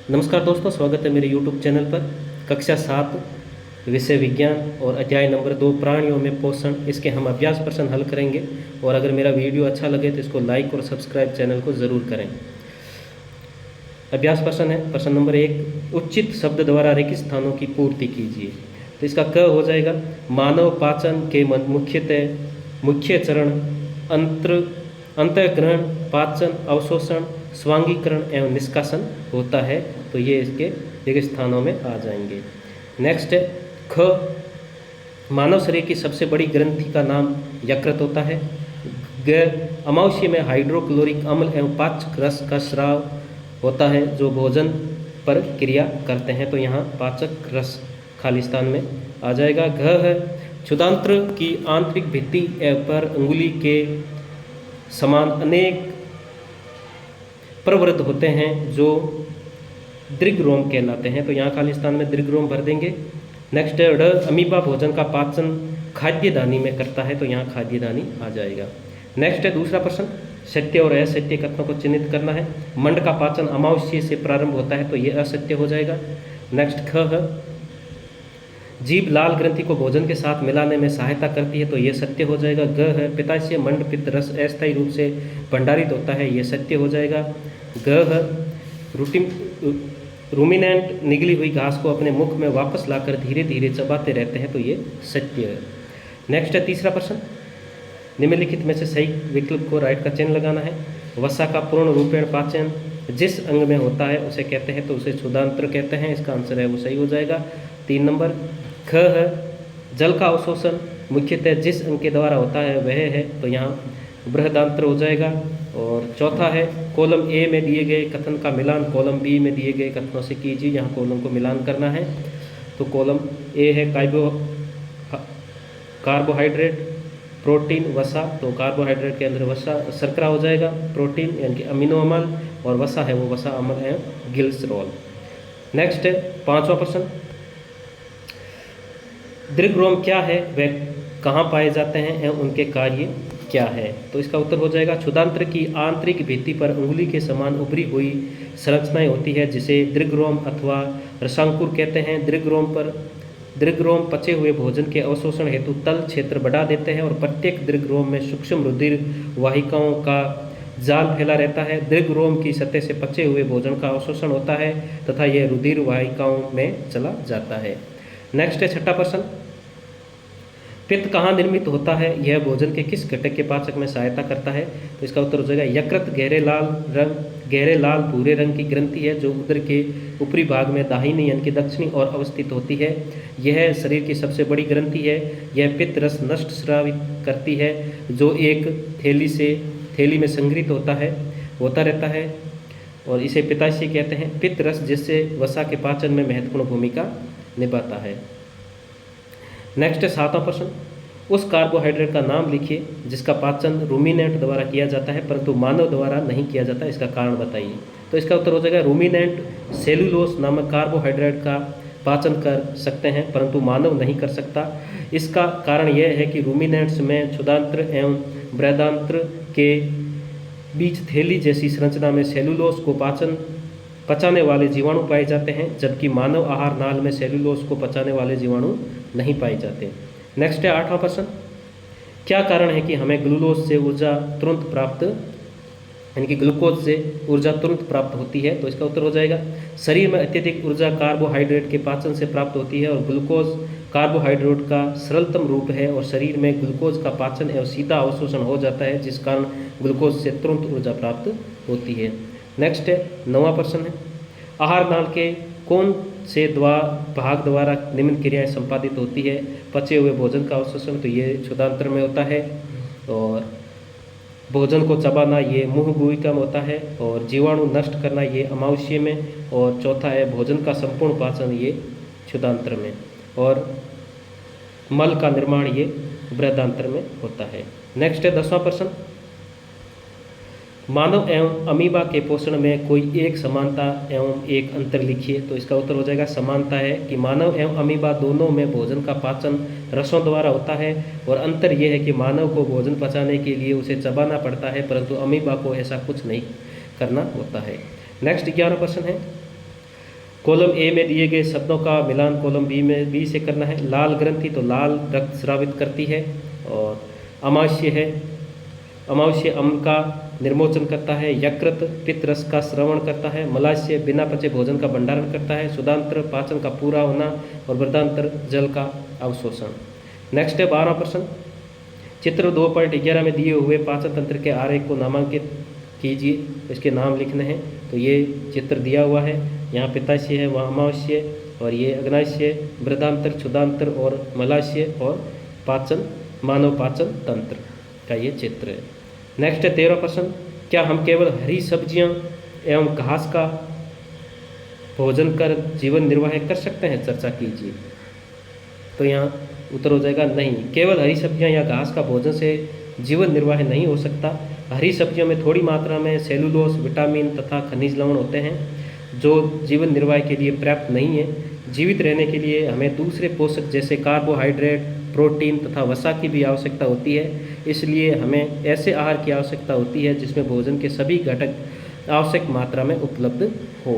नमस्कार दोस्तों, स्वागत है मेरे YouTube चैनल पर। कक्षा 7 विषय विज्ञान और अध्याय नंबर 2 प्राणियों में पोषण, इसके हम अभ्यास प्रश्न हल करेंगे। और अगर मेरा वीडियो अच्छा लगे तो इसको लाइक और सब्सक्राइब चैनल को ज़रूर करें। अभ्यास प्रश्न है प्रश्न नंबर 1, उचित शब्द द्वारा रिक्त स्थानों की पूर्ति कीजिए। तो इसका क हो जाएगा। मानव पाचन के मुख्य चरण अंतःग्रहण, पाचन, अवशोषण, स्वांगीकरण एवं निष्कासन होता है। तो ये इसके रिक्त स्थानों में आ जाएंगे। नेक्स्ट है ख, मानव शरीर की सबसे बड़ी ग्रंथि का नाम यकृत होता है। ग, अमावस्या में हाइड्रोक्लोरिक अम्ल एवं पाचक रस का स्राव होता है जो भोजन पर क्रिया करते हैं। तो यहाँ पाचक रस खाली स्थान में आ जाएगा। घ है, क्षुधांत्र की आंतरिक भित्ति पर अंगुली के समान अनेक प्रवृत्त होते हैं जो दीर्घरोम कहलाते हैं। तो यहाँ खाली स्थान में दीर्घरोम भर देंगे। नेक्स्ट है ड, अमीबा भोजन का पाचन खाद्यदानी में करता है। तो यहाँ खाद्यदानी आ जाएगा। नेक्स्ट है दूसरा प्रश्न, सत्य और असत्य कथनों को चिन्हित करना है। मंड का पाचन अमावस्या से प्रारंभ होता है। तो ये असत्य हो जाएगा। नेक्स्ट ख है, जीभ लाल ग्रंथि को भोजन के साथ मिलाने में सहायता करती है। तो ये सत्य हो जाएगा। ग है, पित्ताशय मंड पित्त रस अस्थायी रूप से भंडारित होता है। ये सत्य हो जाएगा। ग है, रूमिनेंट निगली हुई घास को अपने मुख में वापस लाकर धीरे धीरे चबाते रहते हैं। तो ये सत्य है। नेक्स्ट है तीसरा प्रश्न, निम्नलिखित में से सही विकल्प को राइट का चिन्ह लगाना है। वसा का पूर्ण रूपेण पाचन जिस अंग में होता है उसे कहते हैं, तो उसे क्षुधांत्र कहते हैं। इसका आंसर है वो सही हो जाएगा। 3 नंबर। ख है, जल का अवशोषण मुख्यतः जिस अंग के द्वारा होता है वह है। तो यहाँ बृहदांत्र हो जाएगा। और चौथा है, कॉलम ए में दिए गए कथन का मिलान कॉलम बी में दिए गए कथनों से कीजिए। यहाँ कॉलम को मिलान करना है। तो कॉलम ए है कार्बोहाइड्रेट, प्रोटीन, वसा। तो कार्बोहाइड्रेट के अंदर वसा शर्करा हो जाएगा, प्रोटीन यानी कि अमीनो अम्ल, और वसा है वो वसा अम्ल है ग्लिसरॉल। नेक्स्ट है 5वां प्रश्न, दीर्घरोम क्या है, वह कहाँ पाए जाते हैं एवं उनके कार्य क्या है। तो इसका उत्तर हो जाएगा, क्षुधांत्र की आंतरिक भित्ति पर उंगली के समान उभरी हुई संरचनाएं होती है जिसे दीर्घरोम अथवा रसांकुर कहते हैं। दीर्घरोम पचे हुए भोजन के अवशोषण हेतु तल क्षेत्र बढ़ा देते हैं और प्रत्येक दीर्घरोम में सूक्ष्म रुधिर वाहिकाओं का जाल फैला रहता है। दीर्घरोम की सतह से पचे हुए भोजन का अवशोषण होता है तथा यह रुधिर वाहिकाओं में चला जाता है। नेक्स्ट है 6वां प्रश्न, पित्त कहाँ निर्मित होता है, यह भोजन के किस घटक के पाचक में सहायता करता है। तो इसका उत्तर हो जाएगा, यकृत गहरे लाल भूरे रंग की ग्रंथि है जो उदर के ऊपरी भाग में दाहिनी यानी कि दक्षिणी ओर अवस्थित होती है। यह शरीर की सबसे बड़ी ग्रंथि है। यह पित्त रस नष्ट स्रावित करती है जो एक थैली में संग्रहित होता रहता है और इसे पित्ताशय कहते हैं। पित्त रस जिससे वसा के पाचन में महत्वपूर्ण भूमिका निभाता है। नेक्स्ट है 7वां प्रश्न, उस कार्बोहाइड्रेट का नाम लिखिए जिसका पाचन रूमिनेंट द्वारा किया जाता है परंतु मानव द्वारा नहीं किया जाता, इसका कारण बताइए। तो इसका उत्तर हो जाएगा, रूमिनेंट सेलुलोस नामक कार्बोहाइड्रेट का पाचन कर सकते हैं परंतु मानव नहीं कर सकता। इसका कारण यह है कि रूमिनेंट्स में क्षुधांत्र एवं बृहदांत्र के बीच थैली जैसी संरचना में सेलुलोस को पचाने वाले जीवाणु पाए जाते हैं, जबकि मानव आहार नाल में सेलुलोस को पचाने वाले जीवाणु नहीं पाए जाते। नेक्स्ट है 8वां प्रश्न, क्या कारण है कि हमें ग्लूकोज से ऊर्जा तुरंत प्राप्त होती है। तो इसका उत्तर हो जाएगा, शरीर में अत्यधिक ऊर्जा कार्बोहाइड्रेट के पाचन से प्राप्त होती है और ग्लूकोज कार्बोहाइड्रेट का सरलतम रूप है और शरीर में ग्लूकोज का पाचन एवं सीधा अवशोषण हो जाता है जिस कारण ग्लूकोज से तुरंत ऊर्जा प्राप्त होती है। नेक्स्ट है 9वां प्रश्न है, आहार नाल के कौन से भाग द्वारा निम्न क्रियाएं संपादित होती है। पचे हुए भोजन का अवशोषण, तो ये क्षुधांत्र में होता है, और भोजन को चबाना ये मुंह गुहिका में होता है, और जीवाणु नष्ट करना ये अमावस्या में, और चौथा है भोजन का संपूर्ण पाचन ये क्षुधांत्र में, और मल का निर्माण ये बृहदांत्र में होता है। नेक्स्ट है 10वां प्रश्न, मानव एवं अमीबा के पोषण में कोई एक समानता एवं एक अंतर लिखिए। तो इसका उत्तर हो जाएगा, समानता है कि मानव एवं अमीबा दोनों में भोजन का पाचन रसों द्वारा होता है, और अंतर यह है कि मानव को भोजन पचाने के लिए उसे चबाना पड़ता है परंतु अमीबा को ऐसा कुछ नहीं करना होता है। नेक्स्ट 11वां प्रश्न है, कॉलम ए में दिए गए शब्दों का मिलान कॉलम बी से करना है। लाल ग्रंथि तो लाल रक्त स्रावित करती है। और अमावस्या है, अमावस्या अम्ल का निर्मोचन करता है। यकृत पित्त रस का श्रवण करता है। मलाशय बिना पचे भोजन का भंडारण करता है। शुद्धांत्र पाचन का पूरा होना और वृद्धांतर जल का अवशोषण। नेक्स्ट है 12वां प्रश्न। चित्र 2.11 में दिए हुए पाचन तंत्र के आरेख को नामांकित कीजिए। इसके नाम लिखने हैं। तो ये चित्र दिया हुआ है, यहाँ पित्ताशय है, वहाँ अमावस्या, और ये अग्नाशय, वृद्धांतर, क्षुधांतर और मलाशय और पाचन, मानव पाचन तंत्र का ये चित्र है। नेक्स्ट है 13वां प्रश्न। क्या हम केवल हरी सब्जियां एवं घास का भोजन कर जीवन निर्वाह कर सकते हैं? चर्चा कीजिए। तो यहाँ उत्तर हो जाएगा नहीं, केवल हरी सब्जियां या घास का भोजन से जीवन निर्वाह नहीं हो सकता। हरी सब्जियों में थोड़ी मात्रा में सेलुलोज, विटामिन तथा खनिज लवण होते हैं जो जीवन निर्वाह के लिए पर्याप्त नहीं है। जीवित रहने के लिए हमें दूसरे पोषक जैसे कार्बोहाइड्रेट, प्रोटीन तथा वसा की भी आवश्यकता होती है। इसलिए हमें ऐसे आहार की आवश्यकता होती है जिसमें भोजन के सभी घटक आवश्यक मात्रा में उपलब्ध हो।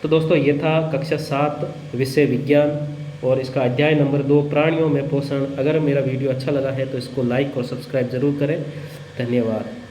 तो दोस्तों ये था कक्षा 7 विषय विज्ञान और इसका अध्याय नंबर 2 प्राणियों में पोषण। अगर मेरा वीडियो अच्छा लगा है तो इसको लाइक और सब्सक्राइब जरूर करें। धन्यवाद।